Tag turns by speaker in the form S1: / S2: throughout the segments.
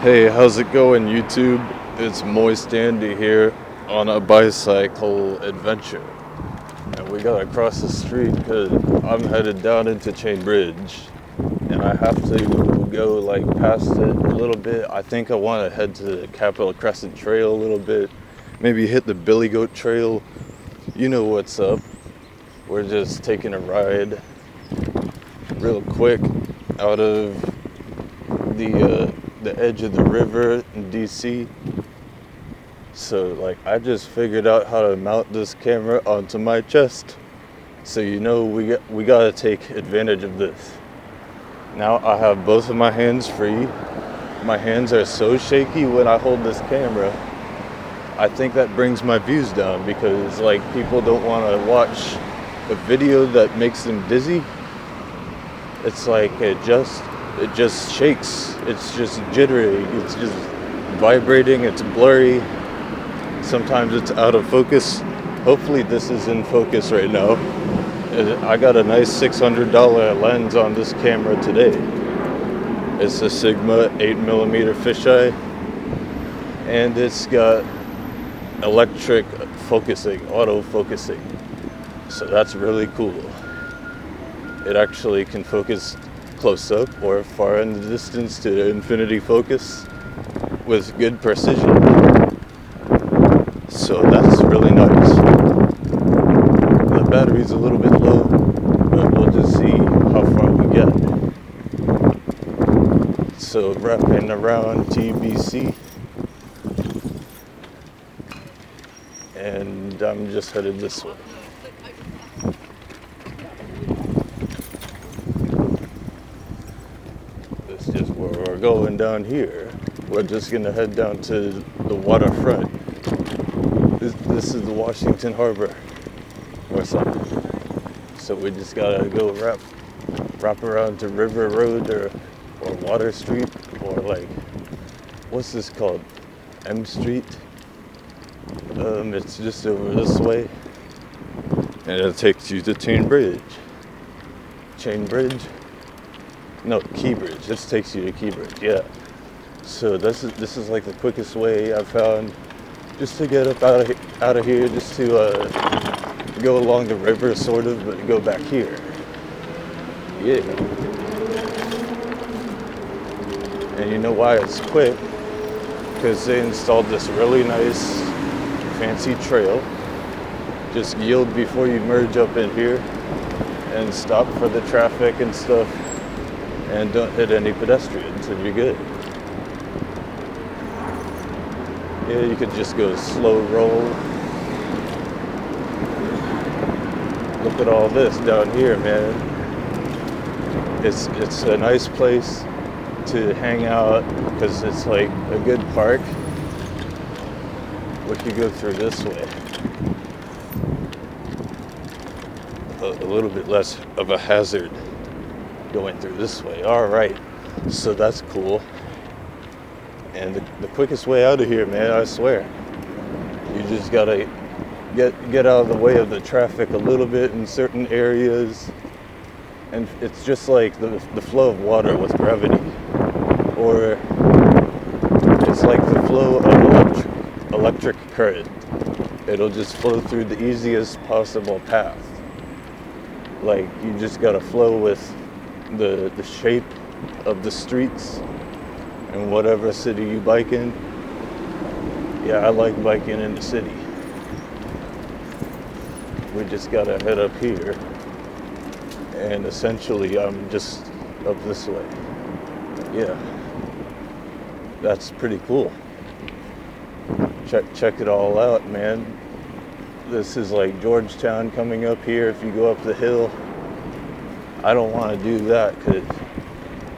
S1: Hey, how's it going, YouTube? It's Moist Andy here on a bicycle adventure. And we gotta cross the street because I'm headed down into Chain Bridge. And I have to go like past it a little bit. I think I want to head to the Capitol Crescent Trail a little bit. Maybe hit the Billy Goat Trail. You know what's up. We're just taking a ride real quick out of the edge of the river in DC. So like I just figured out how to mount this camera onto my chest. So we gotta take advantage of this. Now I have both of my hands free. My hands are so shaky when I hold this camera. I think that brings my views down because like people don't want to watch a video that makes them dizzy. It's like it just shakes. It's just jittery. It's just vibrating. It's blurry. Sometimes it's out of focus. Hopefully this is in focus right now. I got a nice $600 lens on this camera today. It's a Sigma 8mm fisheye, and it's got electric focusing, auto focusing. So that's really cool. It actually can focus close up or far in the distance to infinity focus with good precision. So that's really nice. The battery's a little bit low, but we'll just see how far we get. So wrapping around TBC, and I'm just headed this way. That's just where we're going down here. We're just gonna head down to the waterfront. This is the Washington Harbor or something. So we just gotta go wrap around to River Road or Water Street, or like, what's this called? M Street? It's just over this way. And it takes you to Chain Bridge. Chain Bridge? No, Key Bridge. This takes you to Key Bridge, yeah. So this is like the quickest way I've found just to get up out of here, just to go along the river, sort of, but go back here. Yeah. And you know why it's quick? Because they installed this really nice, fancy trail. Just yield before you merge up in here, and stop for the traffic and stuff, and don't hit any pedestrians, and you're good. Yeah, you could just go slow roll. Look at all this down here, man. It's a nice place to hang out because it's like a good park. We could go through this way. A little bit less of a hazard going through this way. All right, so that's cool. And the quickest way out of here, man, I swear. You just gotta get out of the way of the traffic a little bit in certain areas. And it's just like the flow of water with gravity. Or it's like the flow of electric current. It'll just flow through the easiest possible path. Like, you just gotta flow with the shape of the streets in whatever city you bike in. Yeah, I like biking in the city. We just gotta head up here, and essentially I'm just up this way. Yeah, that's pretty cool. Check it all out, man. This is like Georgetown coming up here if you go up the hill. I don't want to do that because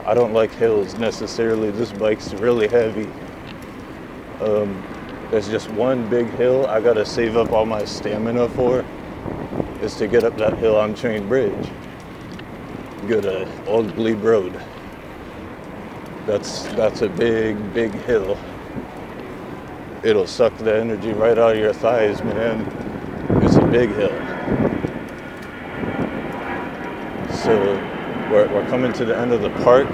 S1: I don't like hills necessarily. This bike's really heavy. There's just one big hill I gotta save up all my stamina for, is to get up that hill on Chain Bridge. Go to Old Glebe Road. That's a big hill. It'll suck the energy right out of your thighs, man. It's a big hill. So we're coming to the end of the park,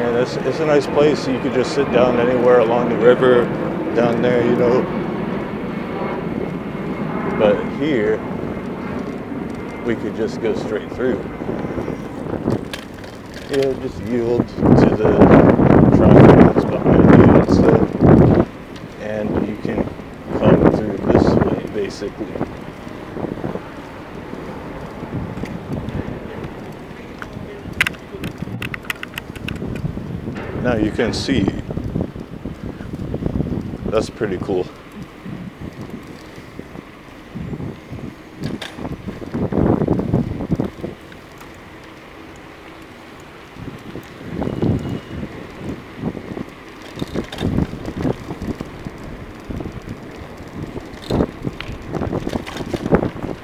S1: and it's a nice place. You could just sit down anywhere along the river down there, you know. But here, we could just go straight through. Yeah, just yield to the traffic that's behind you and stuff. And you can come through this way, basically. Now you can see. That's pretty cool.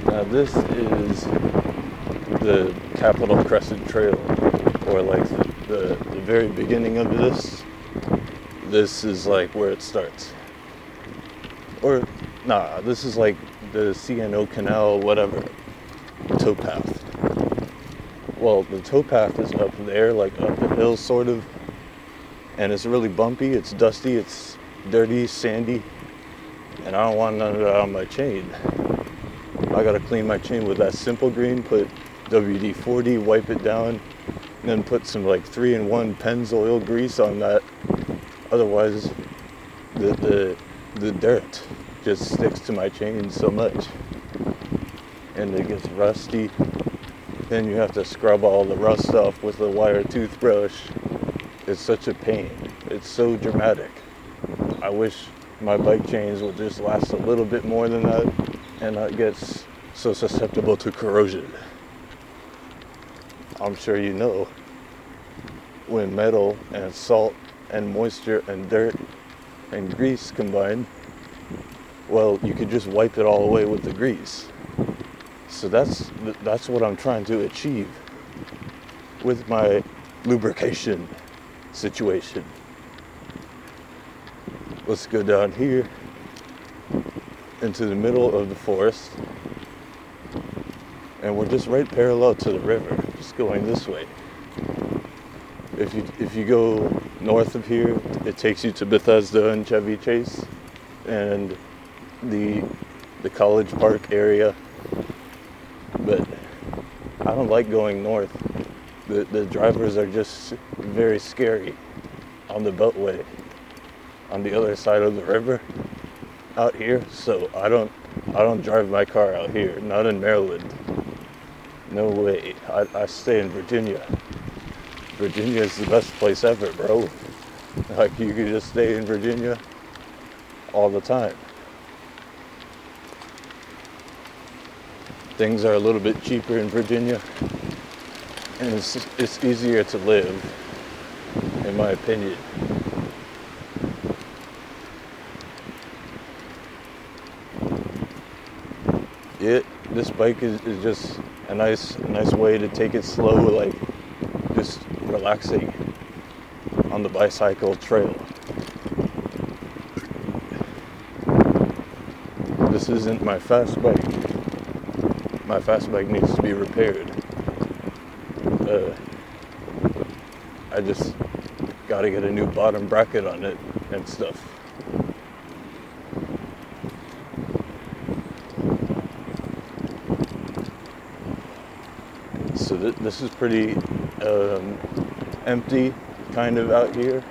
S1: Now this is the Capitol Crescent Trail, or like the very beginning of this. This is like where it starts. Or, nah, this is like the CNO Canal, whatever, towpath. Well, the towpath is up there, like up the hill, sort of. And it's really bumpy, it's dusty, it's dirty, sandy. And I don't want none of that on my chain. I gotta clean my chain with that Simple Green, put WD-40, wipe it down, and then put some like 3-in-1 Pennzoil grease on that. Otherwise, the dirt just sticks to my chain so much. And it gets rusty. Then you have to scrub all the rust off with a wire toothbrush. It's such a pain. It's so dramatic. I wish my bike chains would just last a little bit more than that and not get so susceptible to corrosion. I'm sure you know, when metal and salt and moisture and dirt and grease combine, well, you could just wipe it all away with the grease. So that's what I'm trying to achieve with my lubrication situation. Let's go down here into the middle of the forest, and we're just right parallel to the river, just going this way. If you go north of here, it takes you to Bethesda and Chevy Chase and the College Park area. But I don't like going north. The drivers are just very scary on the beltway on the other side of the river out here. So I don't drive my car out here, not in Maryland. No way. I stay in Virginia. Virginia is the best place ever, bro. Like, you could just stay in Virginia all the time. Things are a little bit cheaper in Virginia, and it's easier to live, in my opinion. This bike is just a nice way to take it slow, like just relaxing on the bicycle trail. This isn't my fast bike. My fast bike needs to be repaired. I just gotta get a new bottom bracket on it and stuff. So this is pretty empty, kind of, out here.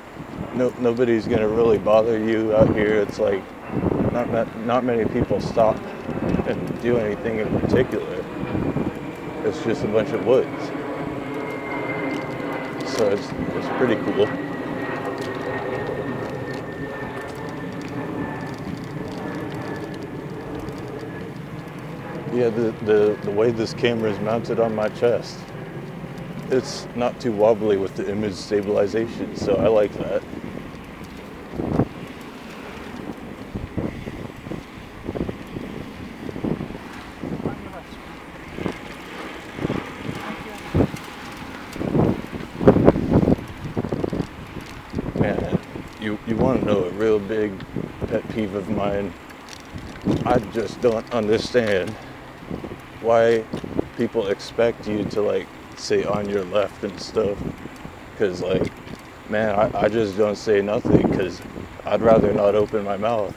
S1: Nobody's gonna really bother you out here. It's like not many people stop and do anything in particular. It's just a bunch of woods. So it's pretty cool. Yeah, the way this camera is mounted on my chest, it's not too wobbly with the image stabilization, so I like that. Man, you want to know a real big pet peeve of mine? I just don't understand why people expect you to, like, say on your left and stuff, because, like, Man, I just don't say nothing because I'd rather not open my mouth.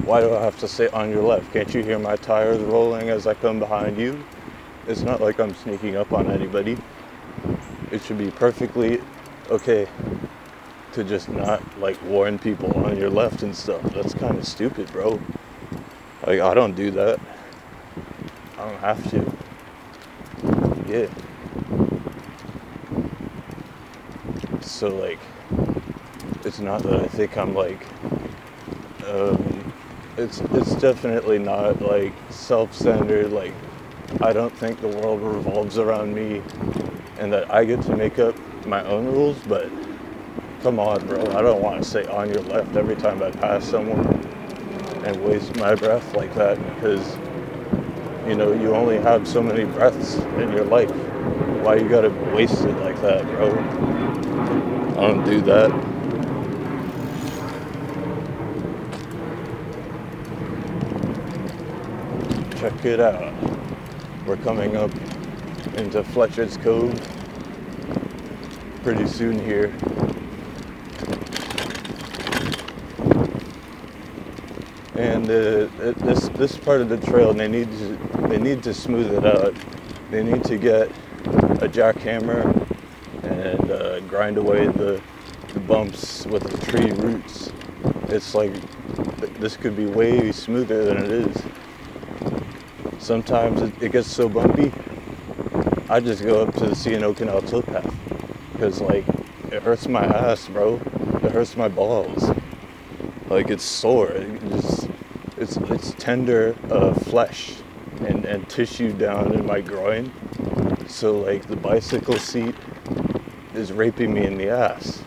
S1: Why do I have to say on your left? Can't you hear my tires rolling as I come behind you? It's not like I'm sneaking up on anybody. It should be perfectly okay to just not like warn people on your left and stuff. That's kind of stupid, bro. Like, I don't do that. I don't have to. Yeah. So like, it's not that I think I'm like, it's definitely not like self-centered. Like, I don't think the world revolves around me and that I get to make up my own rules, but come on, bro. I don't want to say on your left every time I pass someone and waste my breath like that because, you know, you only have so many breaths in your life. Why you gotta waste it like that, bro? I don't do that. Check it out. We're coming up into Fletcher's Cove pretty soon here. And this part of the trail, they need to smooth it out. They need to get a jackhammer and grind away the bumps with the tree roots. It's like this could be way smoother than it is. Sometimes it gets so bumpy, I just go up to the C&O Canal towpath because like it hurts my ass, bro. It hurts my balls. Like it's sore. It's tender flesh and tissue down in my groin. So like the bicycle seat is raping me in the ass.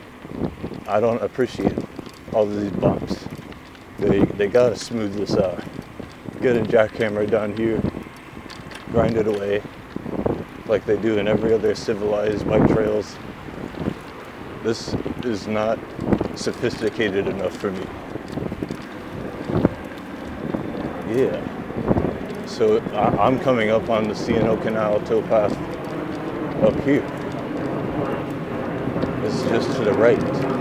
S1: I don't appreciate all of these bumps. They gotta smooth this out. Get a jackhammer down here, grind it away, like they do in every other civilized bike trails. This is not sophisticated enough for me. Yeah. So I'm coming up on the C&O Canal towpath up here. It's just to the right.